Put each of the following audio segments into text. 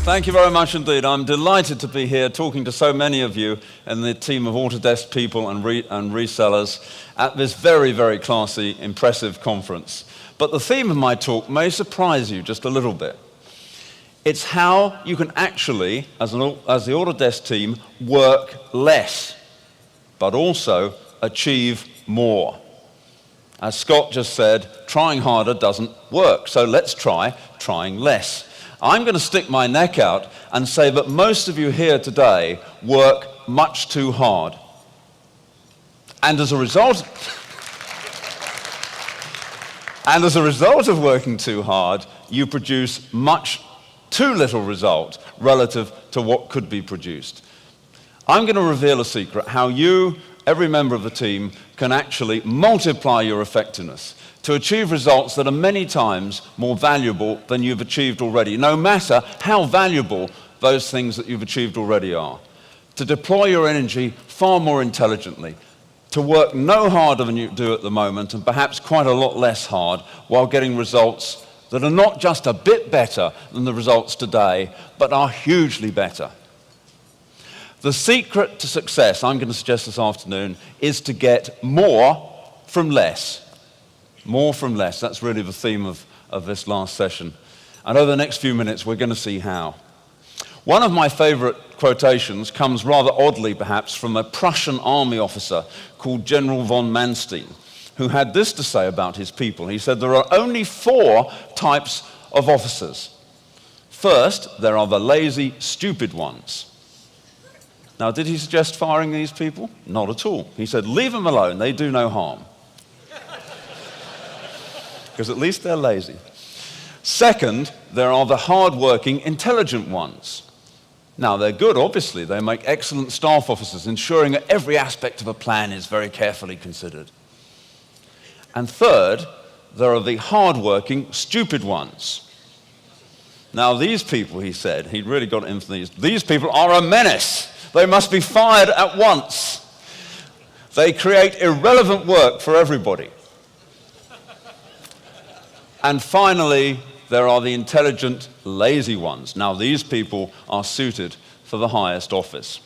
Thank you very much indeed. I'm delighted to be here talking to so many of you and the team of Autodesk people and resellers at this very, very classy, impressive conference. But the theme of my talk may surprise you just a little bit. It's how you can actually, as the Autodesk team, work less, but also achieve more. As Scott just said, trying harder doesn't work, so let's try trying less. I'm going to stick my neck out and say that most of you here today work much too hard. And as a result of working too hard, you produce much too little result relative to what could be produced. I'm going to reveal a secret, how you, every member of the team, can actually multiply your effectiveness to achieve results that are many times more valuable than you've achieved already, no matter how valuable those things that you've achieved already are. To deploy your energy far more intelligently, to work no harder than you do at the moment, and perhaps quite a lot less hard, while getting results that are not just a bit better than the results today, but are hugely better. The secret to success, I'm going to suggest this afternoon, is to get more from less. More from less. That's really the theme of this last session. And over the next few minutes, we're going to see how. One of my favorite quotations comes rather oddly, perhaps, from a Prussian army officer called General von Manstein, who had this to say about his people. He said, there are only 4 types of officers. First, there are the lazy, stupid ones. Now, did he suggest firing these people? Not at all. He said, leave them alone, they do no harm. Because at least they're lazy. Second, there are the hard-working, intelligent ones. Now, they're good, obviously. They make excellent staff officers, ensuring that every aspect of a plan is very carefully considered. And third, there are the hard-working, stupid ones. Now, these people, he said, he really got into these people are a menace. They must be fired at once. They create irrelevant work for everybody. And finally, there are the intelligent, lazy ones. Now, these people are suited for the highest office.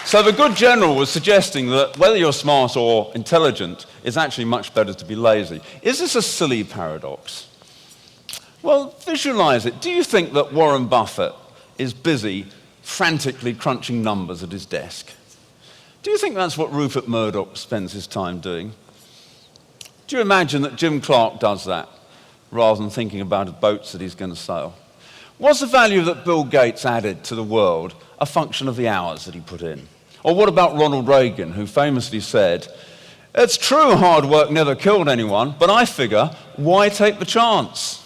So the good general was suggesting that whether you're smart or intelligent, it's actually much better to be lazy. Is this a silly paradox? Well, visualize it. Do you think that Warren Buffett is busy frantically crunching numbers at his desk? Do you think that's what Rupert Murdoch spends his time doing? Do you imagine that Jim Clark does that rather than thinking about boats that he's going to sail? Was the value that Bill Gates added to the world a function of the hours that he put in? Or what about Ronald Reagan, who famously said, it's true hard work never killed anyone, but I figure, why take the chance?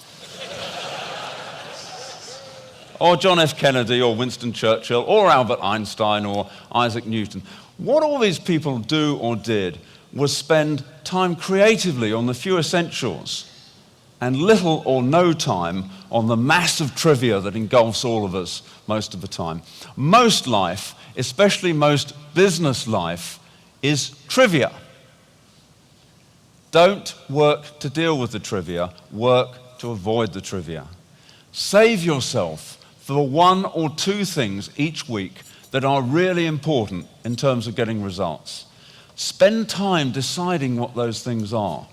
Or John F. Kennedy, or Winston Churchill, or Albert Einstein, or Isaac Newton. What all these people do or did was spend time creatively on the few essentials and little or no time on the massive trivia that engulfs all of us most of the time. Most life, especially most business life, is trivia. Don't work to deal with the trivia, work to avoid the trivia. Save yourself for 1 or 2 things each week that are really important in terms of getting results. Spend time deciding what those things are.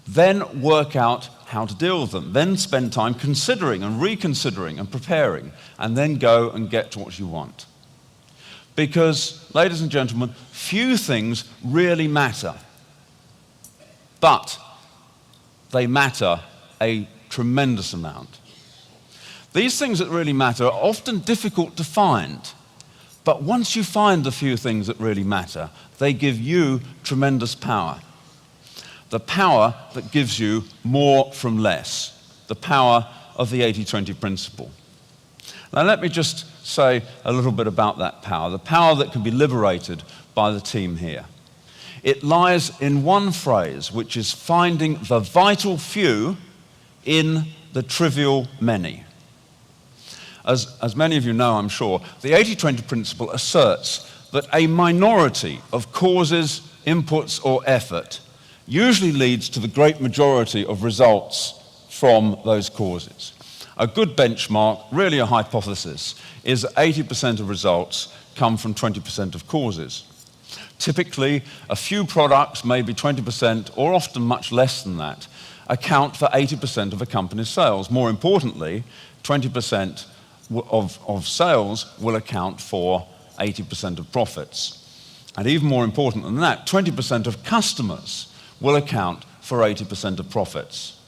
Then work out how to deal with them. Then spend time considering and reconsidering and preparing, and then go and get to what you want. Because, ladies and gentlemen, few things really matter. But they matter a tremendous amount. These things that really matter are often difficult to find. But once you find the few things that really matter, they give you tremendous power. The power that gives you more from less. The power of the 80-20 principle. Now let me just say a little bit about that power. The power that can be liberated by the team here. It lies in one phrase, which is finding the vital few in the trivial many. As many of you know, I'm sure, the 80-20 principle asserts that a minority of causes, inputs, or effort usually leads to the great majority of results from those causes. A good benchmark, really a hypothesis, is that 80% of results come from 20% of causes. Typically, a few products, maybe 20%, or often much less than that, account for 80% of a company's sales. More importantly, 20% of sales will account for 80% of profits. And even more important than that, 20% of customers will account for 80% of profits.